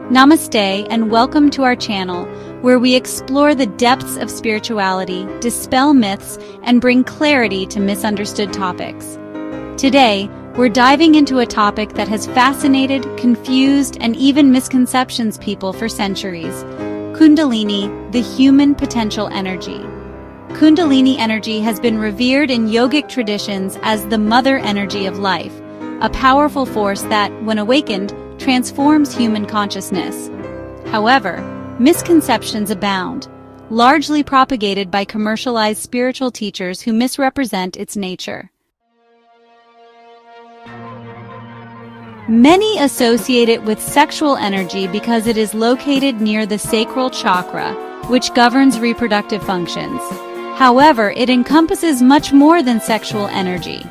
Namaste and welcome to our channel, where we explore the depths of spirituality, dispel myths, and bring clarity to misunderstood topics. Today, we're diving into a topic that has fascinated, confused, and even misconceptions people for centuries: Kundalini, the human potential energy. Kundalini energy has been revered in yogic traditions as the mother energy of life, a powerful force that, when awakened, transforms human consciousness. However, misconceptions abound, largely propagated by commercialized spiritual teachers who misrepresent its nature. Many associate it with sexual energy because it is located near the sacral chakra, which governs reproductive functions. However, it encompasses much more than sexual energy.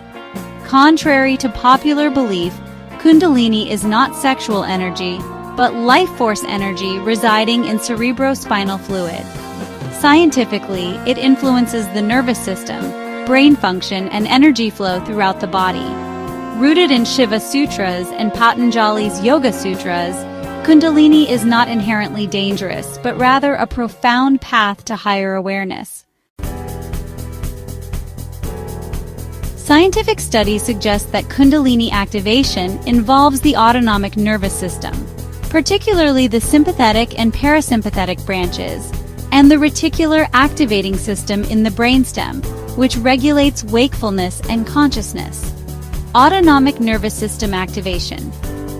Contrary to popular belief, Kundalini is not sexual energy, but life force energy residing in cerebrospinal fluid. Scientifically, it influences the nervous system, brain function, and energy flow throughout the body. Rooted in Shiva Sutras and Patanjali's Yoga Sutras, Kundalini is not inherently dangerous, but rather a profound path to higher awareness. Scientific studies suggest that Kundalini activation involves the autonomic nervous system, particularly the sympathetic and parasympathetic branches, and the reticular activating system in the brainstem, which regulates wakefulness and consciousness. Autonomic nervous system activation.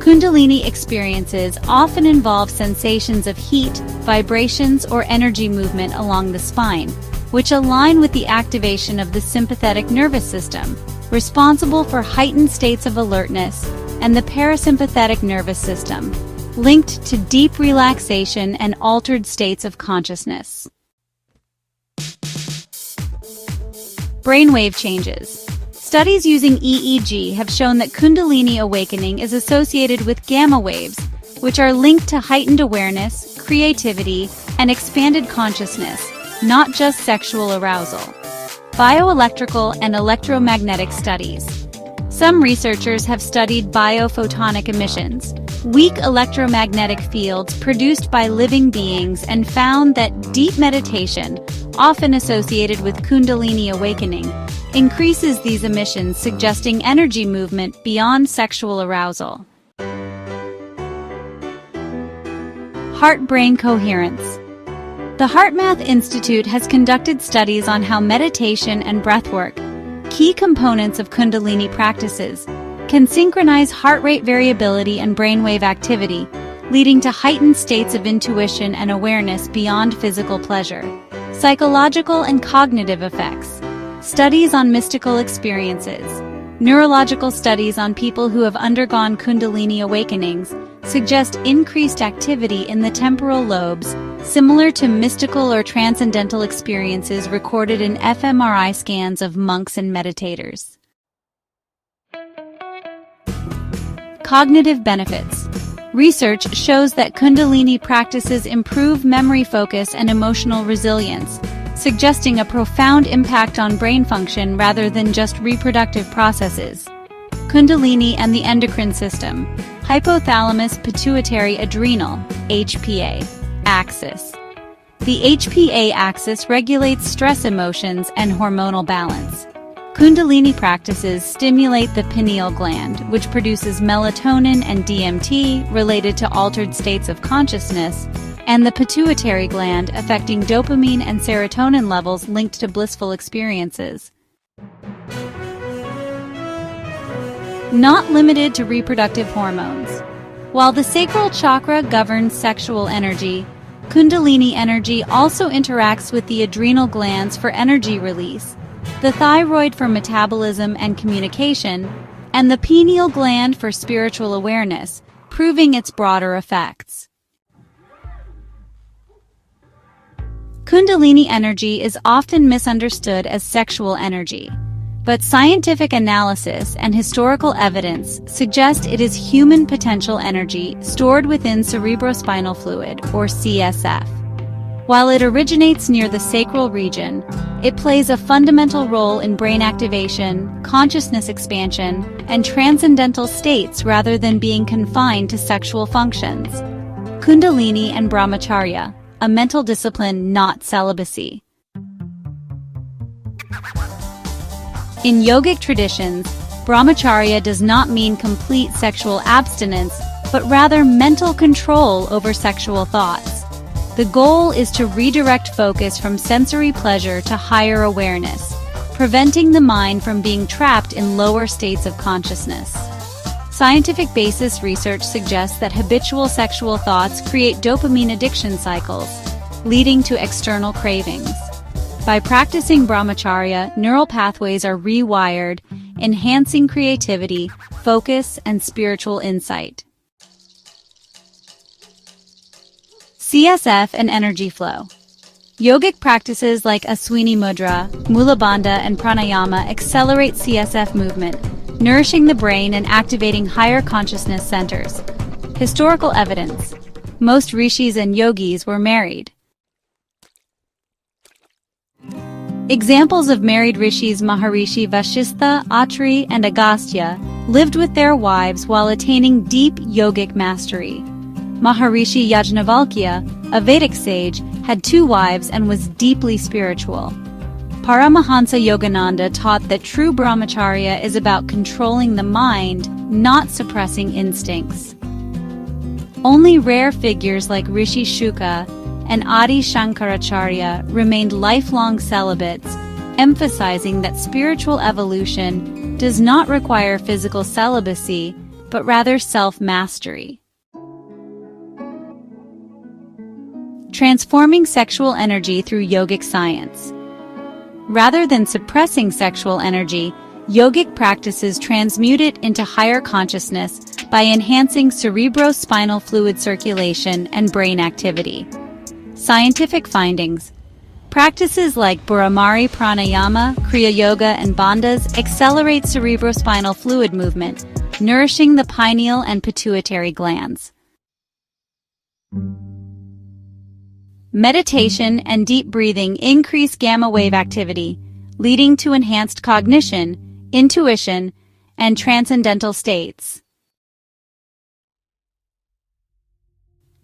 Kundalini experiences often involve sensations of heat, vibrations, or energy movement along the spine, which align with the activation of the sympathetic nervous system, responsible for heightened states of alertness, and the parasympathetic nervous system, linked to deep relaxation and altered states of consciousness. Brainwave changes. Studies using EEG have shown that Kundalini awakening is associated with gamma waves, which are linked to heightened awareness, creativity, and expanded consciousness, not just sexual arousal. Bioelectrical and electromagnetic studies. Some researchers have studied biophotonic emissions, weak electromagnetic fields produced by living beings, and found that deep meditation, often associated with Kundalini awakening, increases these emissions, suggesting energy movement beyond sexual arousal. Heart-brain coherence. The HeartMath Institute has conducted studies on how meditation and breathwork, key components of Kundalini practices, can synchronize heart rate variability and brainwave activity, leading to heightened states of intuition and awareness beyond physical pleasure. Psychological and cognitive effects. Studies on mystical experiences. Neurological studies on people who have undergone Kundalini awakenings suggest increased activity in the temporal lobes, similar to mystical or transcendental experiences recorded in fMRI scans of monks and meditators. Cognitive benefits. Research shows that Kundalini practices improve memory focus and emotional resilience, suggesting a profound impact on brain function rather than just reproductive processes. Kundalini and the endocrine system. Hypothalamus pituitary adrenal (HPA) axis. The HPA axis regulates stress emotions and hormonal balance. Kundalini practices stimulate the pineal gland, which produces melatonin and DMT related to altered states of consciousness, and the pituitary gland, affecting dopamine and serotonin levels linked to blissful experiences. Not limited to reproductive hormones. While the sacral chakra governs sexual energy, Kundalini energy also interacts with the adrenal glands for energy release, the thyroid for metabolism and communication, and the pineal gland for spiritual awareness, proving its broader effects. Kundalini energy is often misunderstood as sexual energy, but scientific analysis and historical evidence suggest it is human potential energy stored within cerebrospinal fluid, or CSF. While it originates near the sacral region, it plays a fundamental role in brain activation, consciousness expansion, and transcendental states rather than being confined to sexual functions. Kundalini and Brahmacharya, a mental discipline, not celibacy. In yogic traditions, Brahmacharya does not mean complete sexual abstinence, but rather mental control over sexual thoughts. The goal is to redirect focus from sensory pleasure to higher awareness, preventing the mind from being trapped in lower states of consciousness. Scientific basis research suggests that habitual sexual thoughts create dopamine addiction cycles, leading to external cravings. By practicing Brahmacharya, neural pathways are rewired, enhancing creativity, focus, and spiritual insight. CSF and energy flow. Yogic practices like Aswini Mudra, Mula Bandha, and Pranayama accelerate CSF movement, nourishing the brain and activating higher consciousness centers. Historical evidence. Most rishis and yogis were married. Examples of married rishis: Maharishi Vashistha, Atri, and Agastya lived with their wives while attaining deep yogic mastery. Maharishi Yajnavalkya, a Vedic sage, had 2 wives and was deeply spiritual. Paramahansa Yogananda taught that true Brahmacharya is about controlling the mind, not suppressing instincts. Only rare figures like Rishi Shuka and Adi Shankaracharya remained lifelong celibates, emphasizing that spiritual evolution does not require physical celibacy, but rather self-mastery. Transforming sexual energy through yogic science. Rather than suppressing sexual energy, yogic practices transmute it into higher consciousness by enhancing cerebrospinal fluid circulation and brain activity. Scientific findings. Practices like Brahmacharya, Pranayama, Kriya Yoga, and Bandhas accelerate cerebrospinal fluid movement, nourishing the pineal and pituitary glands. Meditation and deep breathing increase gamma wave activity, leading to enhanced cognition, intuition, and transcendental states.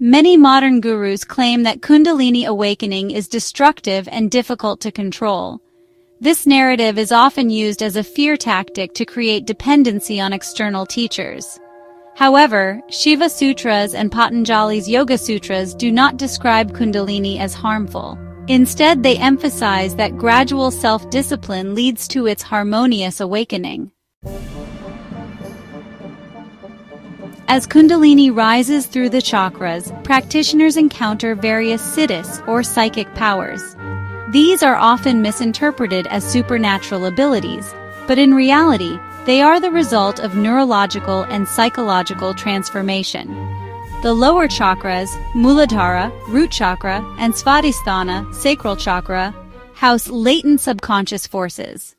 Many modern gurus claim that Kundalini awakening is destructive and difficult to control. This narrative is often used as a fear tactic to create dependency on external teachers. However, Shiva Sutras and Patanjali's Yoga Sutras do not describe Kundalini as harmful. Instead, they emphasize that gradual self-discipline leads to its harmonious awakening. As Kundalini rises through the chakras, practitioners encounter various siddhis, or psychic powers. These are often misinterpreted as supernatural abilities, but in reality, they are the result of neurological and psychological transformation. The lower chakras, Muladhara, root chakra, and Svadhisthana, sacral chakra, house latent subconscious forces.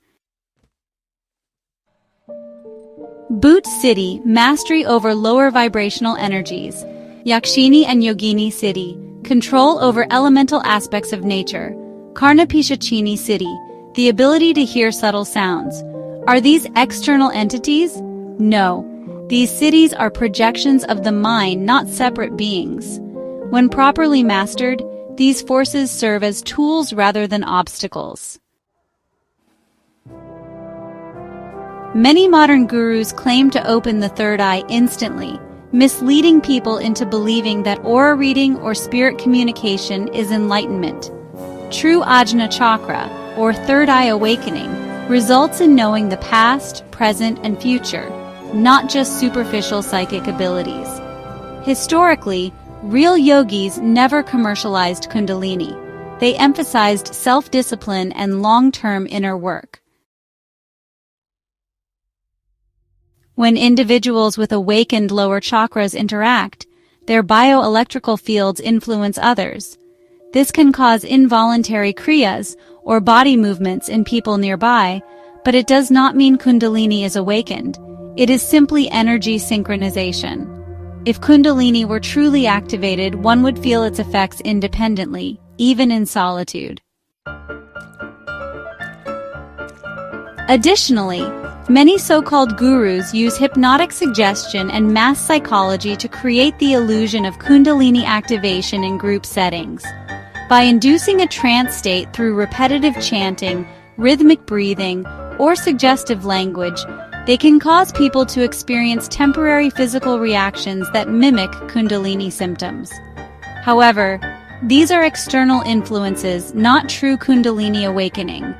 Boot Siddhi, mastery over lower vibrational energies. Yakshini and Yogini Siddhi, control over elemental aspects of nature. Karnapishachini Siddhi, the ability to hear subtle sounds. Are these external entities? No. These siddhis are projections of the mind, not separate beings. When properly mastered, these forces serve as tools rather than obstacles. Many modern gurus claim to open the third eye instantly, misleading people into believing that aura reading or spirit communication is enlightenment. True Ajna Chakra, or third eye awakening, results in knowing the past, present, and future, not just superficial psychic abilities. Historically, real yogis never commercialized Kundalini. They emphasized self-discipline and long-term inner work. When individuals with awakened lower chakras interact, their bioelectrical fields influence others. This can cause involuntary kriyas, or body movements in people nearby, but it does not mean Kundalini is awakened. It is simply energy synchronization. If Kundalini were truly activated, one would feel its effects independently, even in solitude. Additionally, Many so-called gurus use hypnotic suggestion and mass psychology to create the illusion of Kundalini activation in group settings. By inducing a trance state through repetitive chanting, rhythmic breathing, or suggestive language, they can cause people to experience temporary physical reactions that mimic Kundalini symptoms. However, these are external influences, not true Kundalini awakening.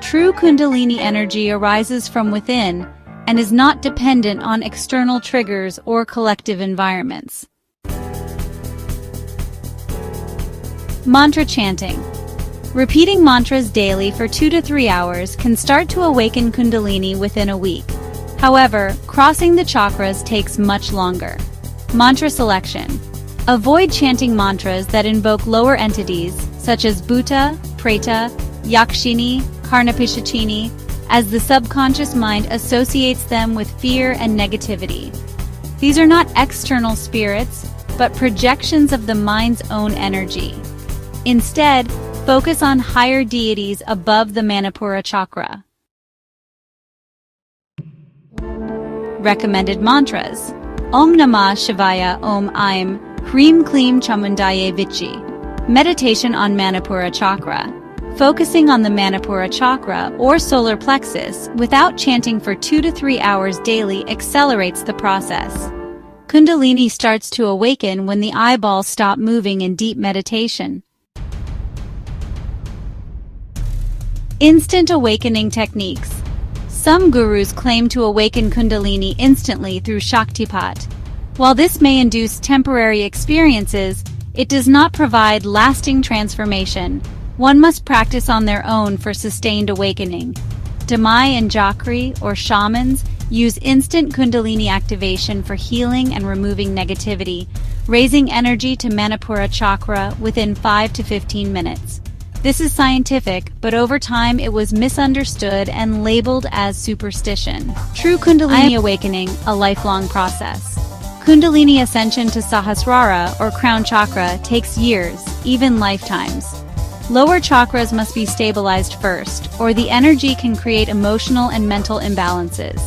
True Kundalini energy arises from within and is not dependent on external triggers or collective environments. Mantra chanting. Repeating mantras daily for 2 to 3 hours can start to awaken Kundalini within a week. However, crossing the chakras takes much longer. Mantra selection. Avoid chanting mantras that invoke lower entities such as Bhuta, Preta, Yakshini, Karnapishachini, as the subconscious mind associates them with fear and negativity. These are not external spirits, but projections of the mind's own energy. Instead, focus on higher deities above the Manipura chakra. Recommended mantras. Om Namah Shivaya Om Aim Hreem Kleem Chamundaye Vichi. Meditation on Manipura chakra. Focusing on the Manipura chakra or solar plexus without chanting for 2 to 3 hours daily accelerates the process. Kundalini starts to awaken when the eyeballs stop moving in deep meditation. Instant awakening techniques. Some gurus claim to awaken Kundalini instantly through Shaktipat. While this may induce temporary experiences, it does not provide lasting transformation. One must practice on their own for sustained awakening. Damai and Jakri, or shamans, use instant Kundalini activation for healing and removing negativity, raising energy to Manipura chakra within 5 to 15 minutes. This is scientific, but over time it was misunderstood and labeled as superstition. True Kundalini awakening, a lifelong process. Kundalini ascension to Sahasrara, or crown chakra, takes years, even lifetimes. Lower chakras must be stabilized first, or the energy can create emotional and mental imbalances.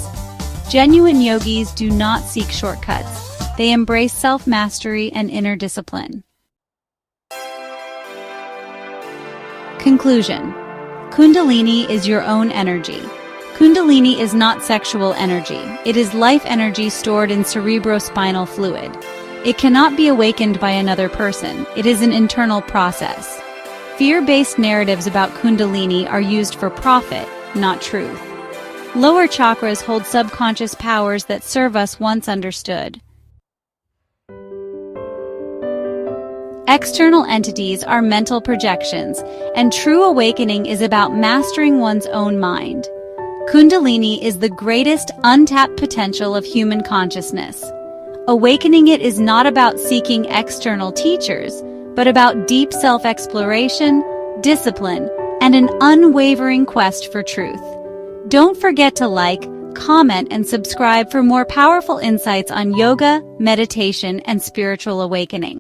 Genuine yogis do not seek shortcuts. They embrace self-mastery and inner discipline. Conclusion. Kundalini is your own energy. Kundalini is not sexual energy. It is life energy stored in cerebrospinal fluid. It cannot be awakened by another person. It is an internal process. Fear-based narratives about Kundalini are used for profit, not truth. Lower chakras hold subconscious powers that serve us once understood. External entities are mental projections, and true awakening is about mastering one's own mind. Kundalini is the greatest untapped potential of human consciousness. Awakening it is not about seeking external teachers, but about deep self-exploration, discipline, and an unwavering quest for truth. Don't forget to like, comment, and subscribe for more powerful insights on yoga, meditation, and spiritual awakening.